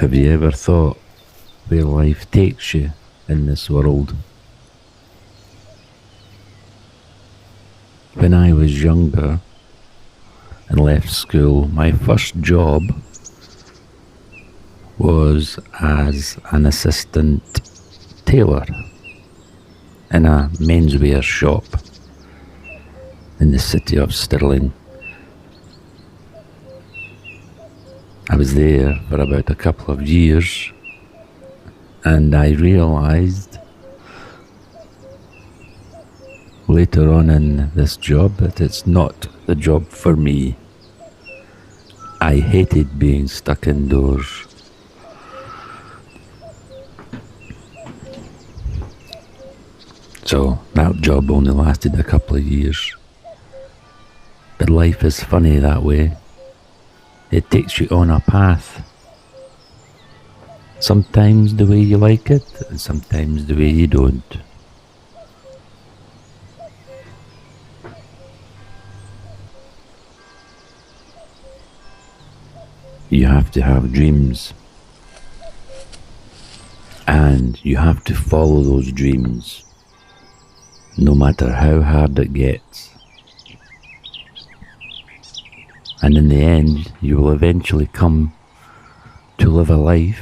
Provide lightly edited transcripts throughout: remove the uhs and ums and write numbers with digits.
Have you ever thought where life takes you in this world? When I was younger and left school, my first job was as an assistant tailor in a menswear shop in the city of Stirling. I was there for about a couple of years, and I realised later on in this job that it's not the job for me. I hated being stuck indoors. So that job only lasted a couple of years. But life is funny that way. It takes you on a path. Sometimes the way you like it, and sometimes the way you don't. You have to have dreams. And you have to follow those dreams, no matter how hard it gets. And in the end, you will eventually come to live a life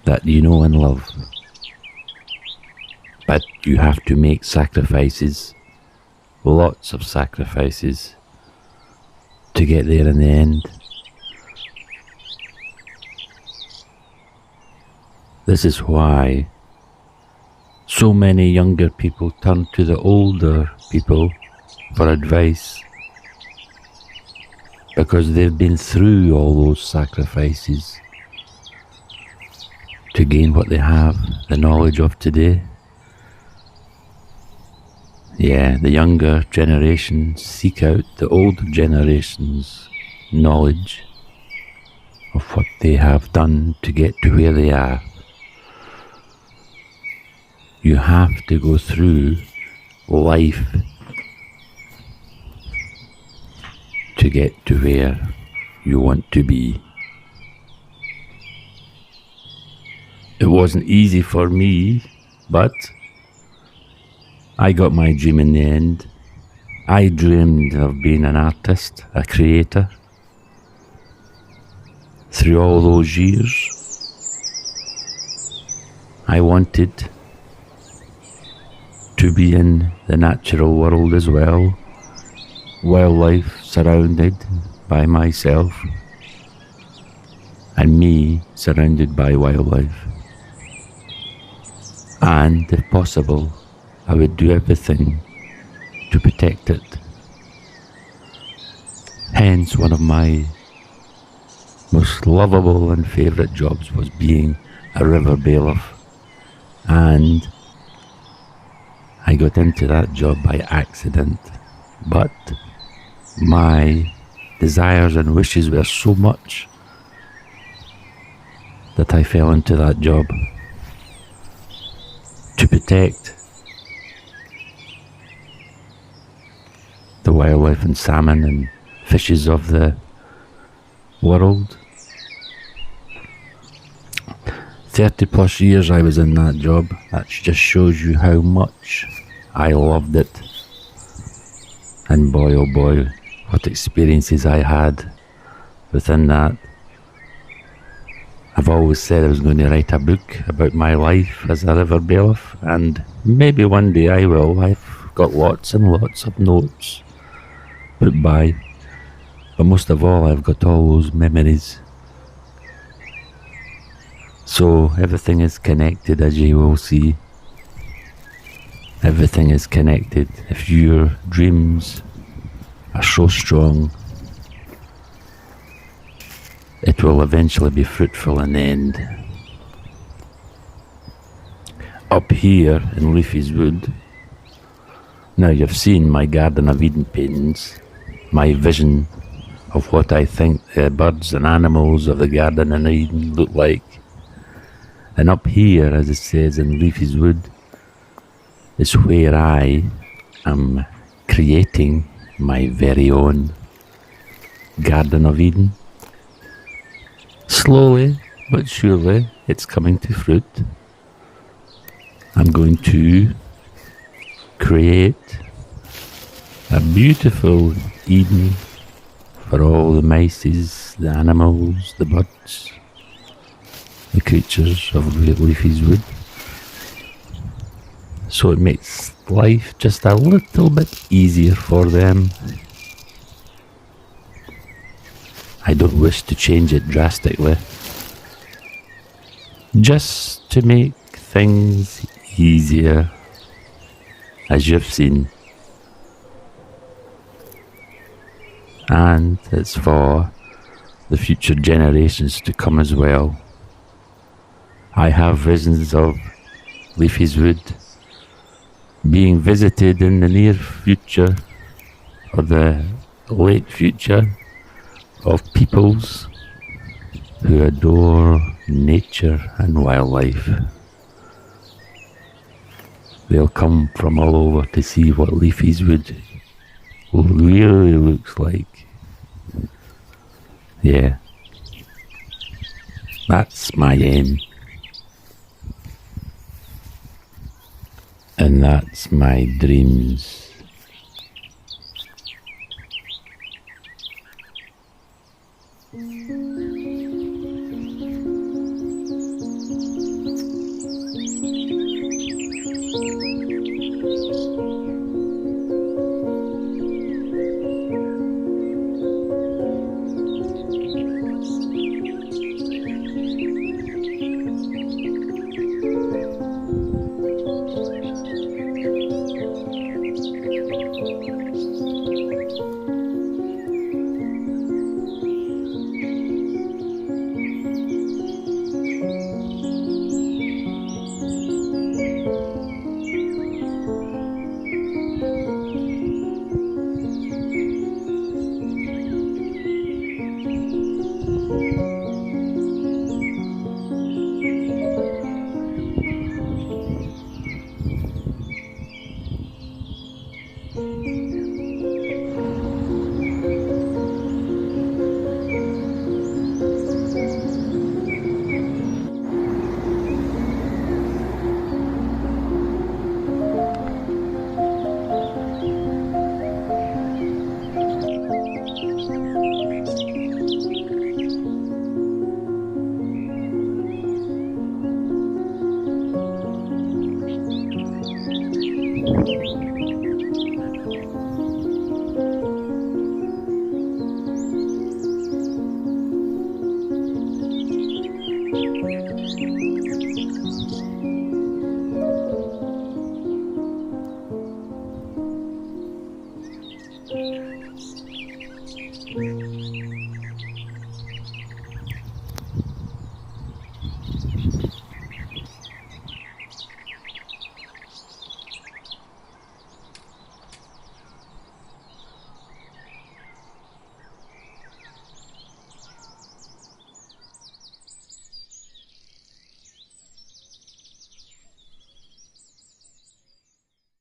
that you know and love. But you have to make sacrifices, lots of sacrifices, to get there in the end. This is why so many younger people turn to the older people for advice, because they've been through all those sacrifices to gain what they have, the knowledge of today. Yeah, the younger generations seek out the older generation's knowledge of what they have done to get to where they are. You have to go through life to get to where you want to be. It wasn't easy for me, but I got my dream in the end. I dreamed of being an artist, a creator. Through all those years, I wanted to be in the natural world as well, wildlife surrounded by myself, and me surrounded by wildlife. And if possible, I would do everything to protect it. Hence, one of my most lovable and favourite jobs was being a river bailiff. And I got into that job by accident, but my desires and wishes were so much that I fell into that job to protect the wildlife and salmon and fishes of the world. 30 plus years I was in that job. That just shows you how much I loved it. And boy oh boy, what experiences I had within that. I've always said I was going to write a book about my life as a river bailiff, and maybe one day I will. I've got lots and lots of notes put by, but most of all I've got all those memories. So everything is connected, as you will see. Everything is connected. If your dreams are so strong, it will eventually be fruitful in the end. Up here in Leafy's Wood, now you've seen my Garden of Eden paintings, my vision of what I think the birds and animals of the Garden of Eden look like. And up here, as it says in Leafy's Wood, is where I am creating my very own Garden of Eden. slowly but surely it's coming to fruit. I'm going to create a beautiful Eden for all the mices, the animals, the birds, the creatures of Leafy's Wood. So it makes life just a little bit easier for them. I don't wish to change it drastically, just to make things easier, as you've seen. And it's for the future generations to come as well. I have visions of Leafy's Wood being visited in the near future or the late future of peoples who adore nature and wildlife. They'll come from all over to see what Leafy's Wood really looks like. Yeah, that's my aim. And that's my dreams.